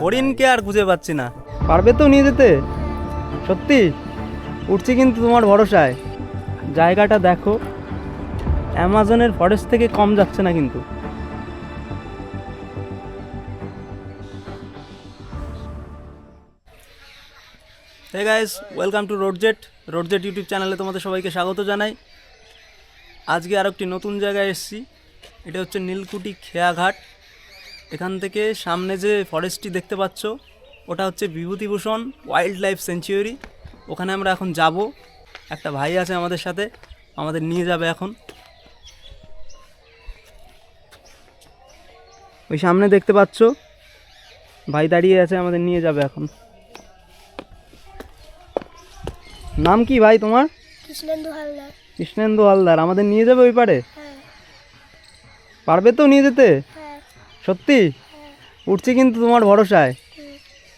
হরিণকে আর খুঁজে পাচ্ছি না। পারবে তো নিয়ে যেতে? সত্যি উঠছি কিন্তু তোমার ভরসায়। জায়গাটা দেখো, অ্যামাজনের ফরেস্ট থেকে কম যাচ্ছে না কিন্তু। Hey guys, welcome to Roadjet YouTube চ্যানেলে তোমাদের সবাইকে স্বাগত জানাই। আজকে আর একটি নতুন জায়গায় এসেছি। এটা হচ্ছে নীলকুঠি খেয়াঘাট। এখান থেকে সামনে যে ফরেস্টটি দেখতে পাচ্ছ ওটা হচ্ছে বিভূতিভূষণ ওয়াইল্ড লাইফ স্যাংচুয়ারি। ওখানে আমরা এখন যাব। একটা ভাই আছে আমাদের সাথে, আমাদের নিয়ে যাবে এখন। ওই সামনে দেখতে পাচ্ছ ভাই দাঁড়িয়ে আছে, আমাদের নিয়ে যাবে এখন। নাম কি ভাই তোমার? কৃষ্ণেন্দু হালদার। কৃষ্ণেন্দু হালদার আমাদের নিয়ে যাবে ওই পারে? হ্যাঁ। পারবে তো নিয়ে যেতে? হ্যাঁ। সত্যি উঠছি কিন্তু তোমার ভরসায়।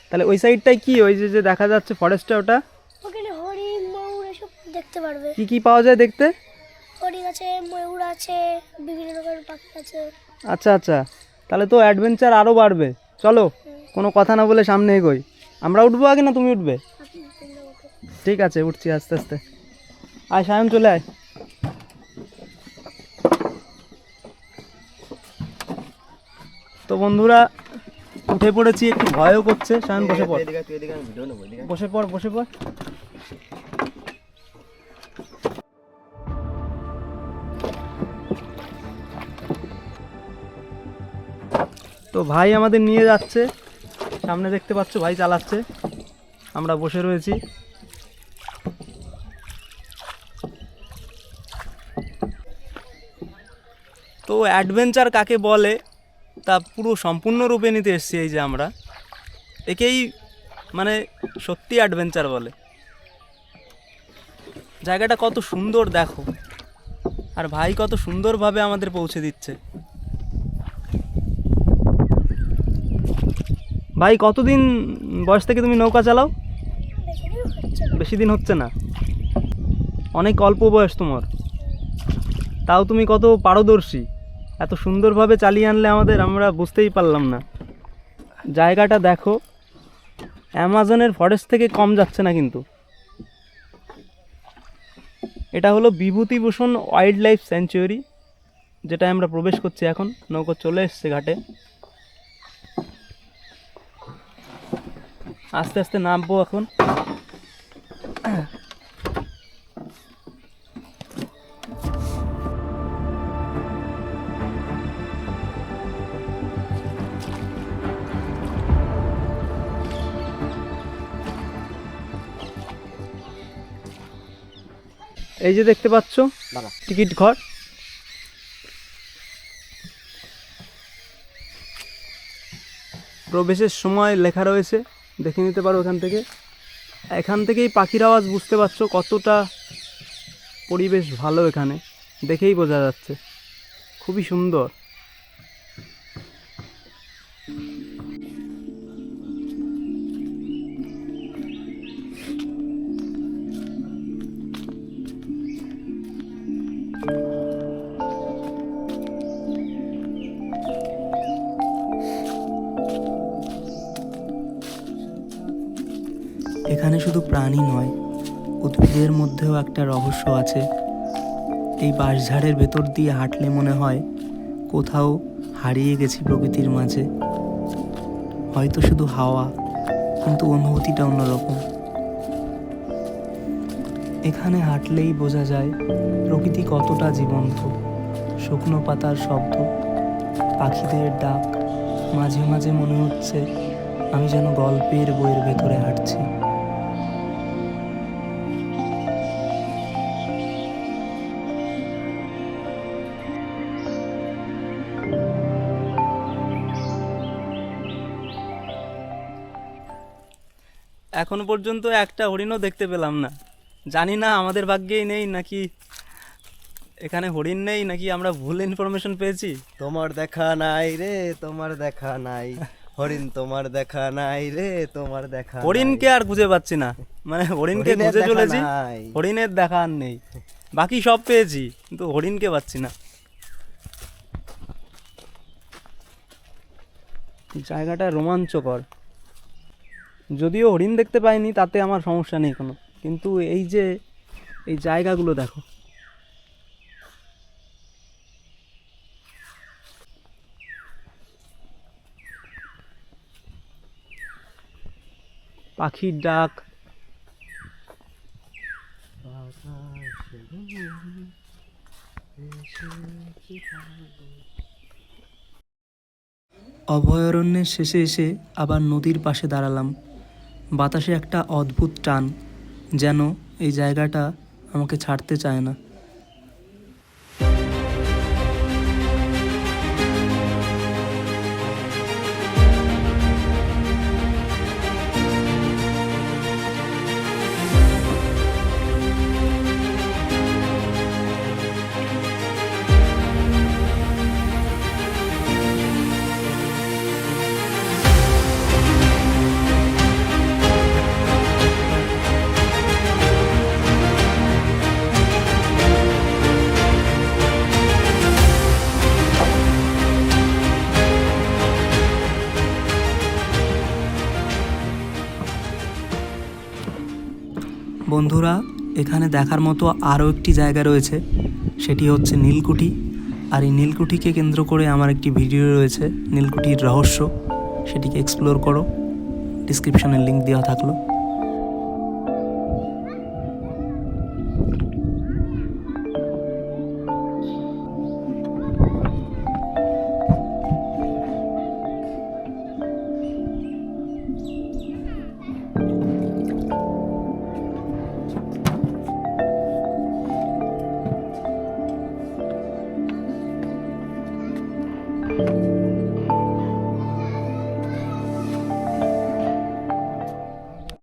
তাহলে ওই সাইডটায় কি, ওই যে যে দেখা যাচ্ছে ফরেস্টটা, ওটা ওখানে হরিণ ময়ূর এসব দেখতে পারবে। কি কি পাওয়া যায় দেখতে? হরিণ আছে, ময়ূর আছে, বিভিন্ন রকমের পাখি আছে। আচ্ছা আচ্ছা, তাহলে তো অ্যাডভেঞ্চার আরও বাড়বে। চলো কোনো কথা না বলে সামনে এগোই। আমরা উঠবো আগে না তুমি উঠবে? আপনি তোমরা ওঠো। ঠিক আছে, উঠছি আস্তে আস্তে। আয় সায়ন, চলে আয়। তো বন্ধুরা উঠে পড়েছি, একটু ভয়ও করছে। সায়ন বসে পড়, বসে পড়, বসে পড়। তো ভাই আমাদের নিয়ে যাচ্ছে, সামনে দেখতে পাচ্ছ ভাই চালাচ্ছে, আমরা বসে রয়েছি। তো অ্যাডভেঞ্চার কাকে বলে তা পুরো সম্পূর্ণরূপে নিতে এসেছি এই যে আমরা। একেই মানে সত্যি অ্যাডভেঞ্চার বলে। জায়গাটা কত সুন্দর দেখো, আর ভাই কত সুন্দরভাবে আমাদের পৌঁছে দিচ্ছে। ভাই কতদিন বয়স থেকে তুমি নৌকা চালাও? বেশি দিন হচ্ছে না, অনেক অল্প বয়স তোমার, তাও তুমি কত পারদর্শী। এত সুন্দরভাবে চালিয়ে আনলে আমাদের, আমরা বুঝতেই পারলাম না। জায়গাটা দেখো, অ্যামাজনের ফরেস্ট থেকে কম যাচ্ছে না কিন্তু। এটা হলো বিভূতিভূষণ ওয়াইল্ড লাইফ স্যাংচুয়ারি, যেটা আমরা প্রবেশ করছি এখন। নৌকা চলে এসছে ঘাটে, আস্তে আস্তে নামবো এখন। এই যে দেখতে পাচ্ছ টিকিট ঘর। প্রবেশের সময় লেখা রয়েছে, দেখে নিতে পারো এখান থেকে। এখান থেকেই পাখির আওয়াজ বুঝতে পারছো কতটা পরিবেশ ভালো, এখানে দেখেই বোঝা যাচ্ছে। খুবই সুন্দর। এখানে শুধু প্রাণী নয়, উদ্ভিদের মধ্যেও একটা রহস্য আছে। এই বাঁশঝাড়ের ভেতর দিয়ে হাঁটলে মনে হয় কোথাও হারিয়ে গেছি প্রকৃতির মাঝে। হয়তো শুধু হাওয়া, কিন্তু অনুভূতিটা অন্যরকম। এখানে হাঁটলেই বোঝা যায় প্রকৃতি কতটা জীবন্ত। শুকনো পাতার শব্দ, পাখিদের ডাক, মাঝে মাঝে মনে হচ্ছে আমি যেন গল্পের বইয়ের ভেতরে হাঁটছি। এখনো পর্যন্ত একটা হরিণও দেখতে পেলাম না। জানি না আমাদের ভাগ্যেই নেই, নাকি এখানে হরিণ নেই, নাকি আমরা ভুল ইনফরমেশন পেয়েছি। তোমার দেখা নাই রে, তোমার দেখা নাই, হরিণ তোমার দেখা নাই রে, তোমার দেখা হরিণকে আর খুঁজে পাচ্ছি না, মানে হরিণকে হরিণের খুঁজে দেখা চলেছি, নাই। হরিণের দেখা আর নেই। বাকি সব পেয়েছি, কিন্তু হরিণকে পাচ্ছি না। জায়গাটা রোমাঞ্চকর, যদিও হরিণ দেখতে পাইনি, তাতে আমার সমস্যা নেই কোনো, কিন্তু এই যে এই জায়গাগুলো দেখো, পাখির ডাক, অভয়ারণ্যের শেষে এসে আবার নদীর পাশে দাঁড়ালাম। বাতাসে একটা অদ্ভুত টান, যেন এই জায়গাটা আমাকে ছাড়তে চায় না। বন্ধুরা, এখানে দেখার মতো আরও একটি জায়গা রয়েছে, সেটি হচ্ছে নীলকুঠি। আর এই নীলকুঠিকে কেন্দ্র করে আমার একটি ভিডিও রয়েছে, নীলকুঠির রহস্য, সেটিকে এক্সপ্লোর করো, ডিসক্রিপশনে লিঙ্ক দেওয়া থাকলো।